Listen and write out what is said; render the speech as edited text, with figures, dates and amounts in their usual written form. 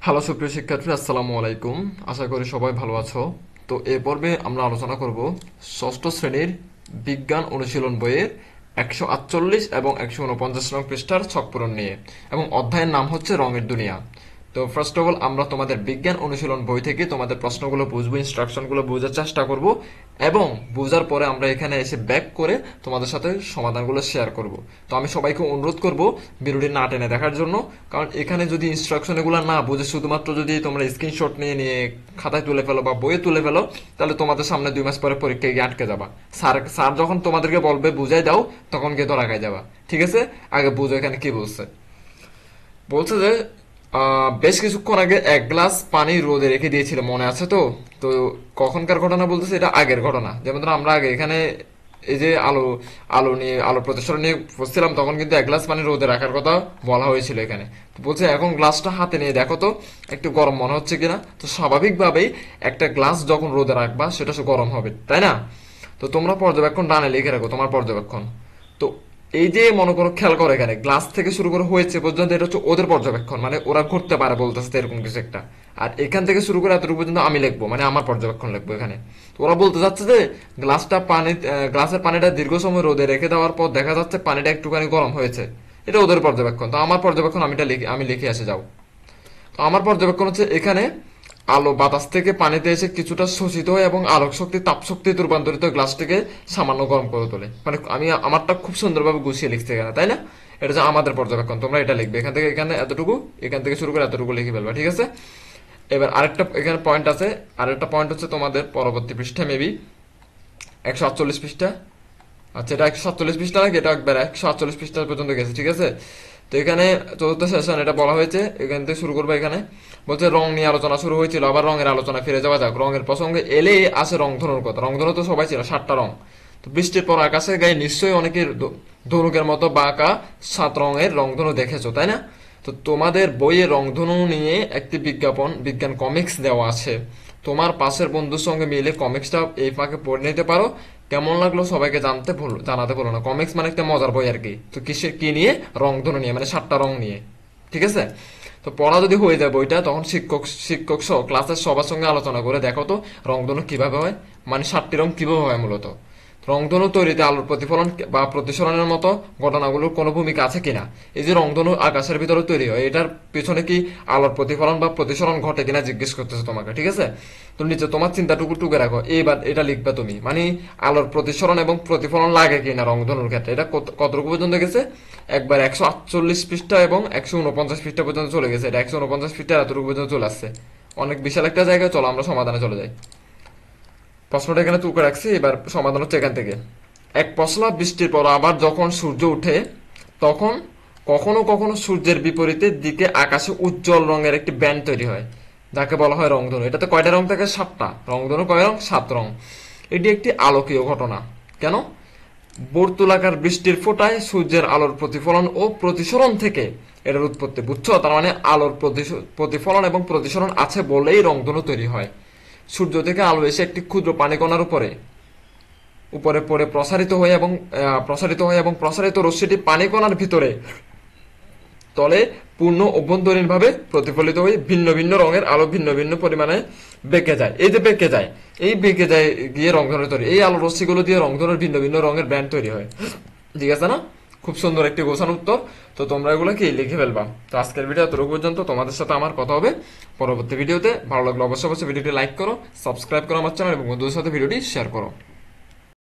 Hello সুপ্রিয় শিক্ষার্থী, আসসালামু আলাইকুম। আশা করি সবাই ভালো আছো। তো এ পর্বে আমরা আলোচনা করব ষষ্ঠ শ্রেণীর বিজ্ঞান অনুশীলন বইয়ের 148 এবং 149 নং পৃষ্ঠার ছকপূরণ নিয়ে, এবং অধ্যায়ের নাম হচ্ছে রঙের দুনিয়া। তো ফার্স্ট অফ অল আমরা তোমাদের বিজ্ঞান অনুশীলন বই থেকে তোমাদের প্রশ্নগুলো বুঝবো, ইনস্ট্রাকশনগুলো বোঝার চেষ্টা করব, এবং বোঝার পরে আমরা এখানে এসে ব্যাক করে তোমাদের সাথে সমাধানগুলো শেয়ার করব। তো আমি সবাইকে অনুরোধ করব ভিডিওটি না টেনে দেখার জন্য, কারণ এখানে যদি ইনস্ট্রাকশন এগুলো না বুঝে শুধুমাত্র যদি তোমরা স্ক্রিনশট নিয়ে নিয়ে খাতায় তুলে ফেলো বা বইয়ে তুলে ফেলো, তাহলে তোমাদের সামনে 2 মাস পরে পরীক্ষায় গিয়ে আটকে যাবা। স্যার স্যার যখন তোমাদেরকে বলবে বুঝাই দাও, তখন গিয়ে ধরা খাই যাবা। ঠিক আছে, আগে বুঝো এখানে কি বলছে। বলছে যে বেশ কিছুক্ষণ আগে 1 গ্লাস পানি রোদে রেখে দিয়েছিল, মনে আছে তো? তো কখনকার ঘটনা বলতেছে, এটা আগের ঘটনা। যেমন ধরো আমরা আগে এখানে এই যে আলো প্রতিসরণ নিয়ে বসছিলাম, তখন কিন্তু 1 গ্লাস পানি রোদে রাখার কথা বলা হয়েছিল এখানে। তো বলছে এখন গ্লাসটা হাতে নিয়ে দেখো তো একটু গরম মনে হচ্ছে কিনা। তো স্বাভাবিকভাবেই একটা গ্লাস যখন রোদে রাখবা সেটা গরম হবে, তাই না? তো তোমরা পর্যবেক্ষণ ডানে লিখে রাখো তোমার পর্যবেক্ষণ। তো এই যে মনে করো, খেয়াল করো এখানে গ্লাস থেকে শুরু করে হয়েছে পর্যন্ত, এটা হচ্ছে ওদের পর্যবেক্ষণ, মানে ওরা ঘুরতে পারে বলতেছে এরকম কিছু একটা। আর এখান থেকে শুরু করে এতটুকু পর্যন্ত আমি লিখবো, মানে আমার পর্যবেক্ষণ লিখবো এখানে। তো ওরা বলতে যাচ্ছে যে গ্লাসের পানিটা দীর্ঘ সময় রোদে রেখে দেওয়ার পর দেখা যাচ্ছে পানিটা একটুখানি গরম হয়েছে। এটা ওদের পর্যবেক্ষণ। তো আমার পর্যবেক্ষণ আমি লিখে আসে যাও। তো আমার পর্যবেক্ষণ হচ্ছে এখানে আলো বাতাস থেকে পানিতে এসে কিছুটা শোষিত হয় এবং আলোক শক্তি তাপ শক্তিতে রূপান্তরিত গ্লাসটিকে সামান্য গরম করে তোলে। মানে আমি আমারটা খুব সুন্দরভাবে গুছিয়ে লিখছি এখানে, তাই না? এটা হচ্ছে আমাদের পর্যবেক্ষণ। তোমরা এটা লিখবে এখান থেকে এখানে এতটুকু, এখান থেকে শুরু করে এতটুকু লিখে ফেলবা, ঠিক আছে? এবার আরেকটা এখানে পয়েন্ট আছে। আরেকটা পয়েন্ট হচ্ছে তোমাদের পরবর্তী পৃষ্ঠা, মেবি 148 পৃষ্ঠা। আচ্ছা, এটা 147 পৃষ্ঠা নাকি? এটা একবার 148 পৃষ্ঠা পর্যন্ত গেছে, ঠিক আছে? তো এখানে চতুর্থ সেশন এটা বলা হয়েছে, এখান থেকে শুরু করবো। এখানে বলছে রং নিয়ে আলোচনা শুরু হয়েছিল, আবার রঙের আলোচনা ফিরে যাওয়া যাক। রঙের প্রসঙ্গে এলে আসে রংধনুর কথা। রংধনু তো সবাই ছিল, 7টা রং। তো বৃষ্টির পর আকাশের গায়ে নিশ্চয়ই অনেকের ধনুকের মতো বাঁকা 7 রঙের রংধনু দেখেছো, তাই না? তো তোমাদের বইয়ে রংধনু নিয়ে একটি বিজ্ঞান কমিক্স দেওয়া আছে। তোমার পাশের বন্ধুর সঙ্গে মিলে কমিক্সটা এই ফাঁকে পড়ে নিতে পারো। কেমন লাগলো সবাইকে জানাতে ভুলো না। কমিক্স মানে একটা মজার বই আর কি। তো কি নিয়ে? রংধনু নিয়ে, মানে 7টা রং নিয়ে, ঠিক আছে? তো পড়া যদি হয়ে যায় বইটা, তখন শিক্ষক সহ ক্লাসের সবার সঙ্গে আলোচনা করে দেখো তো রংধনু কিভাবে হয়, মানে 7টি রং কিভাবে হয় মূলত। রংধনু তৈরিতে আলোর প্রতিফলন বা প্রতিসরণের মতো ঘটনাগুলোর কোনো ভূমিকা আছে কিনা। এই যে রংধনু আকাশের ভিতরে তৈরি হয়, এটার পিছনে কি আলোর প্রতিফলন বা প্রতিসরণ ঘটে কিনা জিজ্ঞেস করতেছে তোমাকে, ঠিক আছে? তো নিচে তোমার চিন্তাটুকু টুকে রাখো, এইবার এটা লিখবে তুমি, মানে আলোর প্রতিসরণ এবং প্রতিফলন লাগে কিনা রংধনুর ক্ষেত্রে। এটা কতটুকু পর্যন্ত গেছে? একবার 148 পৃষ্ঠা এবং 149 পৃষ্ঠা পর্যন্ত চলে গেছে। এটা 149 পৃষ্ঠা এতটুকু পর্যন্ত চলে আসছে, অনেক বিশাল একটা জায়গায়। চলো আমরা সমাধানে চলে যাই। প্রশ্নটা এখানে তুলে রাখছি, এবার সমাধান হচ্ছে এখান থেকে। এক পশলা বৃষ্টির পর আবার যখন সূর্য ওঠে, তখন কখনো কখনো সূর্যের বিপরীতের দিকে আকাশে উজ্জ্বল রঙের একটি ব্যান্ড তৈরি হয়, যাকে বলা হয় রংধনু। এটাতে কয়টা রং থাকে? 7টা। রংধনু কয় রং? 7 রং। এটি একটি আলোকীয় ঘটনা। কেন? বর্তুলাকার বৃষ্টির ফোঁটায় সূর্যের আলোর প্রতিফলন ও প্রতিসরণ থেকে এটার উৎপত্তি, বুঝছো? তার মানে আলোর প্রতিফলন এবং প্রতিসরণ আছে বলেই রংধনু তৈরি হয়। সূর্য থেকে আলো এসে একটি ক্ষুদ্র পানিকণার উপরে উপরে পড়ে প্রসারিত হয় এবং প্রসারিত রশ্মিটি পানিকণার ভিতরে তলে পূর্ণ অভ্যন্তরীণভাবে প্রতিফলিত হয়ে ভিন্ন ভিন্ন রঙের আলো ভিন্ন ভিন্ন পরিমাণে বেঁকে যায়। এই যে বেঁকে যায় গিয়ে রংধনু তৈরি। এই আলো রশ্মিগুলো দিয়ে রংধনুর ভিন্ন ভিন্ন রঙের ব্যান্ড তৈরি হয়, ঠিক আছে না? খুব সুন্দর একটি গোছানো উত্তর। তো তোমরা এগুলো কি লিখে ফেলবা। তো আজকের ভিডিও এতটুকু পর্যন্ত। তোমাদের সাথে আমার কথা হবে পরবর্তী ভিডিওতে। ভালো লাগলো অবশ্যই ভিডিওটি লাইক করো, সাবস্ক্রাইব করো আমার চ্যানেল, এবং বন্ধুদের সাথে ভিডিওটি শেয়ার করো।